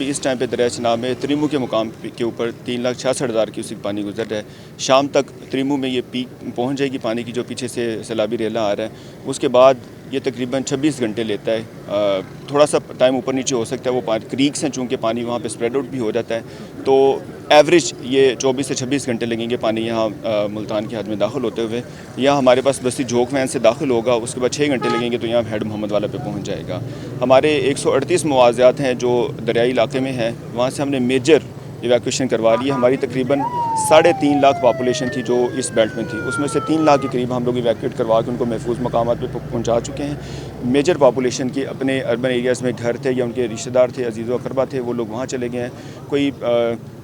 अभी इस टाइम पे दरिया चनाब में त्रिमू के मुकाम के ऊपर 3,66,000 क्यूसेक पानी गुजर रहा है। शाम तक त्रिमू में ये पीक पहुंच जाएगी पानी की, जो पीछे से सैलाबी रेला आ रहा है। उसके बाद ये तकरीबन 26 घंटे लेता है। थोड़ा सा टाइम ऊपर नीचे हो सकता है, वो क्रीक्स हैं चूँकि पानी वहाँ पे स्प्रेड आउट भी हो जाता है, तो एवरेज ये 24 से 26 घंटे लगेंगे पानी यहाँ मुल्तान की हद में दाखिल होते हुए। यहाँ हमारे पास बस्ती जोक वैन से दाखिल होगा, उसके बाद 6 घंटे लगेंगे तो यहाँ हेड मोहम्मद वाला पे पहुँच जाएगा। हमारे 138 मुआवज़ात हैं जो दरियाई इलाके में हैं, वहाँ से हमने मेजर इवैक्यूएशन करवा ली है। हमारी तकरीबन 3.5 लाख पॉपुलेशन थी जो इस बेल्ट में थी, उसमें से 3 लाख के करीब हम लोग इवैक्यूएट करवा के उनको महफूज मकामात पे पहुंचा चुके हैं। मेजर पॉपुलेशन के अपने अर्बन एरियाज़ में घर थे या उनके रिश्तेदार थे, अजीज़ व अकरबा थे, वो लोग वहाँ चले गए हैं। कोई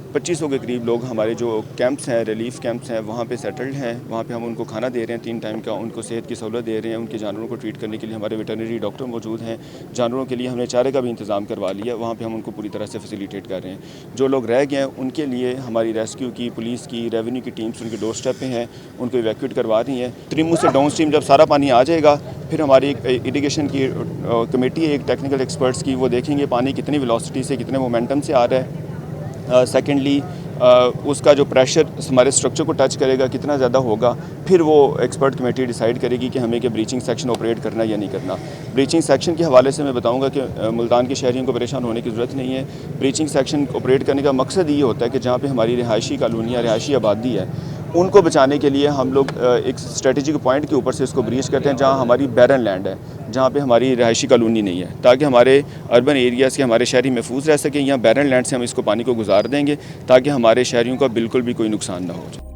2500 के करीब लोग हमारे जो कैंप्स हैं, रिलीफ कैंप्स हैं, वहाँ पे सेटल्ड हैं। वहाँ पे हम उनको खाना दे रहे हैं 3 टाइम का, उनको सेहत की सहूलत दे रहे हैं। उनके जानवरों को ट्रीट करने के लिए हमारे वेटरनरी डॉक्टर मौजूद हैं। जानवरों के लिए हमने चारे का भी इंतज़ाम करवा लिया, वहाँ पे हम उनको पूरी तरह से फैसिलिटेट कर रहे हैं। जो लोग रह गए हैं उनके लिए हमारी रेस्क्यू की, पुलिस की, रेवेन्यू की टीम्स उनके डोर स्टेप पे हैं, उनको इवैक्यूएट करवा रही हैं। त्रिमू से डाउन स्ट्रीम जब सारा पानी आ जाएगा, फिर हमारी एक इरिगेशन की कमेटी है, एक टेक्निकल एक्सपर्ट्स की, वो देखेंगे पानी कितनी वेलोसिटी से, कितने मोमेंटम से आ रहा है। सेकेंडली उसका जो प्रेशर हमारे स्ट्रक्चर को टच करेगा कितना ज़्यादा होगा, फिर वो एक्सपर्ट कमेटी डिसाइड करेगी कि हमें कि ब्रीचिंग सेक्शन ऑपरेट करना या नहीं करना। ब्रीचिंग सेक्शन के हवाले से मैं बताऊंगा कि मुल्तान के शहरियों को परेशान होने की ज़रूरत नहीं है। ब्रीचिंग सेक्शन ऑपरेट करने का मकसद ये होता है कि जहाँ पे हमारी रिहायशी कॉलोनियाँ, रिहायशी आबादी है, उनको बचाने के लिए हम लोग एक स्ट्रेटेजिक पॉइंट के ऊपर से इसको ब्रीच करते हैं जहाँ हमारी बैरन लैंड है, जहाँ पे हमारी रिहायशी कॉलोनी नहीं है, ताकि हमारे अर्बन एरियाज़ के हमारे शहरी महफूज रह सकें। यहाँ बैरन लैंड से हम इसको पानी को गुजार देंगे ताकि हमारे शहरियों का बिल्कुल भी कोई नुकसान ना हो जाए।